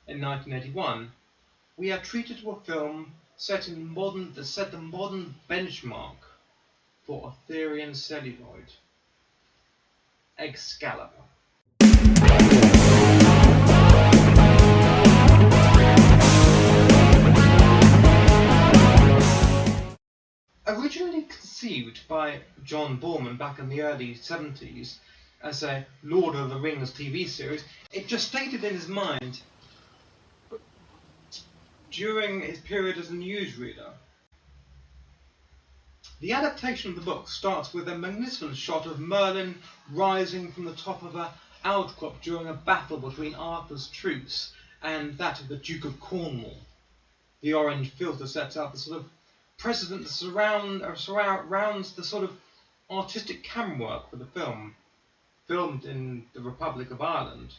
in 1981, we are treated to a film that set the modern benchmark for Arthurian celluloid. Excalibur. Originally conceived by John Boorman back in the early 70s as a Lord of the Rings TV series, it gestated in his mind during his period as a newsreader. The adaptation of the book starts with a magnificent shot of Merlin rising from the top of an outcrop during a battle between Arthur's troops and that of the Duke of Cornwall. The orange filter sets out the sort of precedent that surrounds the sort of artistic camera work for the film, filmed in the Republic of Ireland,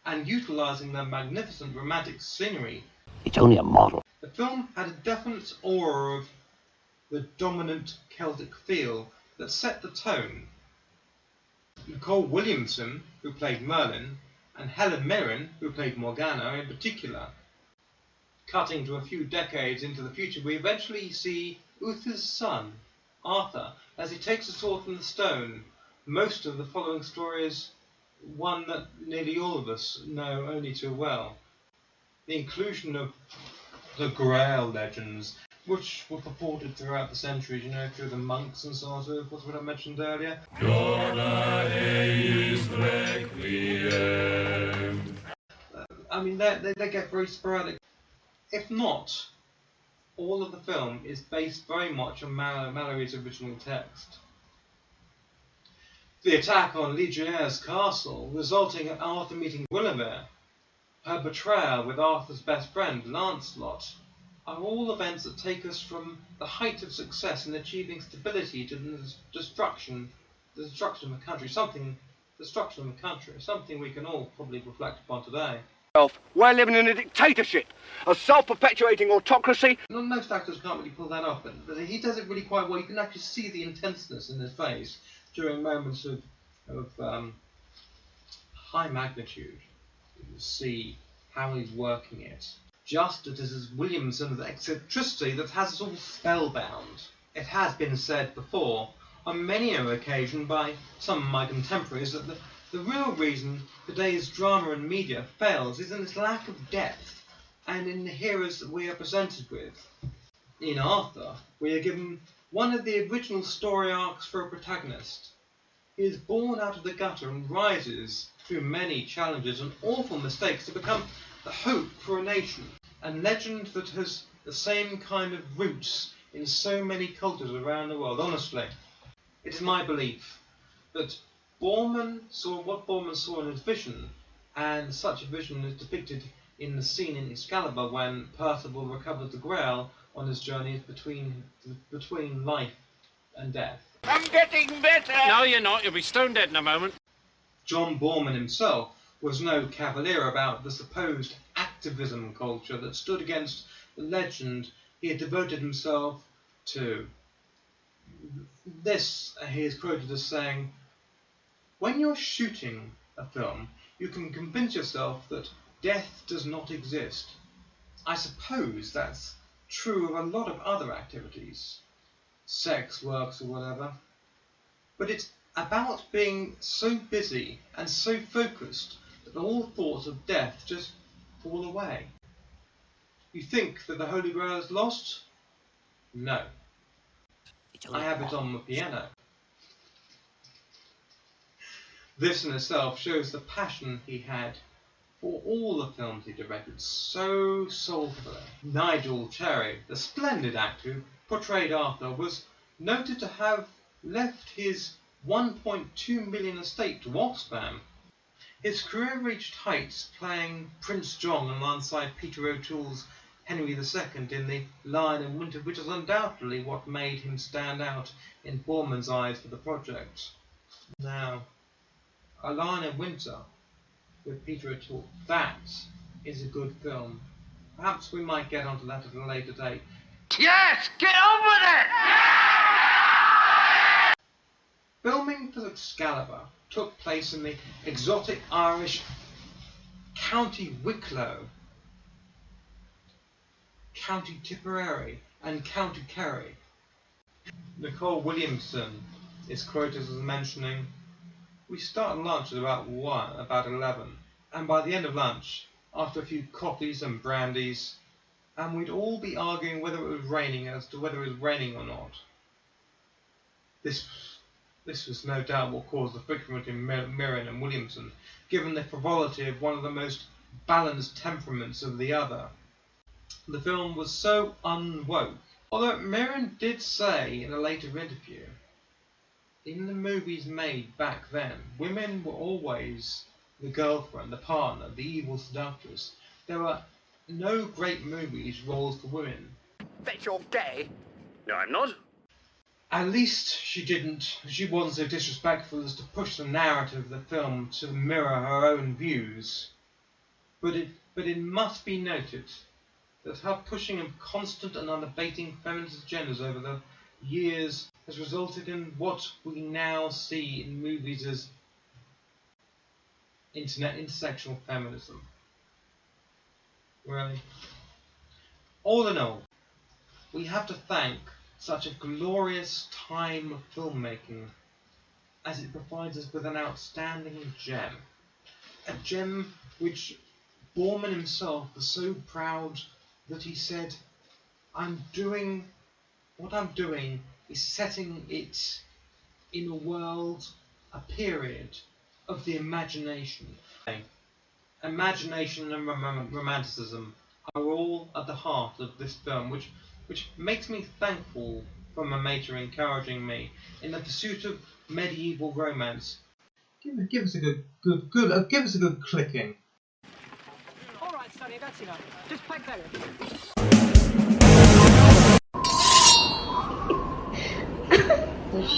and utilising the magnificent romantic scenery. It's only a model. The film had a definite aura of the dominant Celtic feel that set the tone. Nicole Williamson, who played Merlin, and Helen Mirren, who played Morgana in particular. Cutting to a few decades into the future, we eventually see Uther's son, Arthur, as he takes a sword from the stone. Most of the following story is one that nearly all of us know only too well. The inclusion of the Grail legends, which were purported throughout the centuries, through the monks and so on and so forth, what I mentioned earlier. I mean, they get very sporadic. If not, all of the film is based very much on Mallory's original text. The attack on Ligiaire's castle, resulting in Arthur meeting Guinevere, her betrayal with Arthur's best friend, Lancelot, are all events that take us from the height of success in achieving stability to the destruction of the country, something we can all probably reflect upon today. We're living in a dictatorship, a self-perpetuating autocracy. Most actors can't really pull that off, but he does it really quite well. You can actually see the intenseness in his face during moments of high magnitude. You can see how he's working it. Just as it is Williamson's eccentricity that has us all spellbound. It has been said before, on many an occasion by some of my contemporaries, that the real reason today's drama and media fails is in its lack of depth and in the heroes that we are presented with. In Arthur, we are given one of the original story arcs for a protagonist. He is born out of the gutter and rises through many challenges and awful mistakes to become the hope for a nation, and legend that has the same kind of roots in so many cultures around the world. Honestly, it is my belief that Boorman saw in his vision, and such a vision is depicted in the scene in Excalibur when Percival recovers the Grail on his journey between life and death. I'm getting better! No, you're not. You'll be stone dead in a moment. John Boorman himself was no cavalier about the supposed activism culture that stood against the legend he had devoted himself to. This he is quoted as saying, "When you're shooting a film, you can convince yourself that death does not exist. I suppose that's true of a lot of other activities, sex works or whatever, but it's about being so busy and so focused that all thoughts of death just fall away. You think that the Holy Grail is lost? No. I have it on the piano." This in itself shows the passion he had for all the films he directed so soulfully. Nigel Cherry, the splendid actor who portrayed Arthur, was noted to have left his 1.2 million estate to Oxfam. His career reached heights playing Prince John alongside Peter O'Toole's Henry II in The Lion in Winter, which is undoubtedly what made him stand out in Boorman's eyes for the project. Now, A Lion in Winter with Peter O'Toole, that is a good film. Perhaps we might get onto that at a later date. Yes! Get on with it! Filming for Excalibur took place in the exotic Irish County Wicklow County Tipperary and County Kerry. Nicole Williamson is quoted as mentioning, "We start lunch at about 11, and by the end of lunch, after a few coffees and brandies, and we'd all be arguing whether it was raining as to whether it was raining or not." This was no doubt what caused the friction between Mirren and Williamson, given the frivolity of one of the most balanced temperaments of the other. The film was so unwoke. Although Mirren did say in a later interview, in the movies made back then, women were always the girlfriend, the partner, the evil seductress. There were no great movies roles for women. Bet you're gay. No, I'm not. At least she wasn't so disrespectful as to push the narrative of the film to mirror her own views. But it must be noted that her pushing of constant and unabating feminist agendas over the years has resulted in what we now see in movies as intersectional feminism. Really? All in all, we have to thank such a glorious time of filmmaking, as it provides us with an outstanding gem. A gem which Borman himself was so proud that he said, what I'm doing is setting it in a world, a period of the imagination. Imagination and romanticism are all at the heart of this film, which makes me thankful for my mater encouraging me in the pursuit of medieval romance. Give us a give us a good clicking. All right, Sonny, that's enough. Just play better.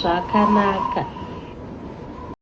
Shakanaka.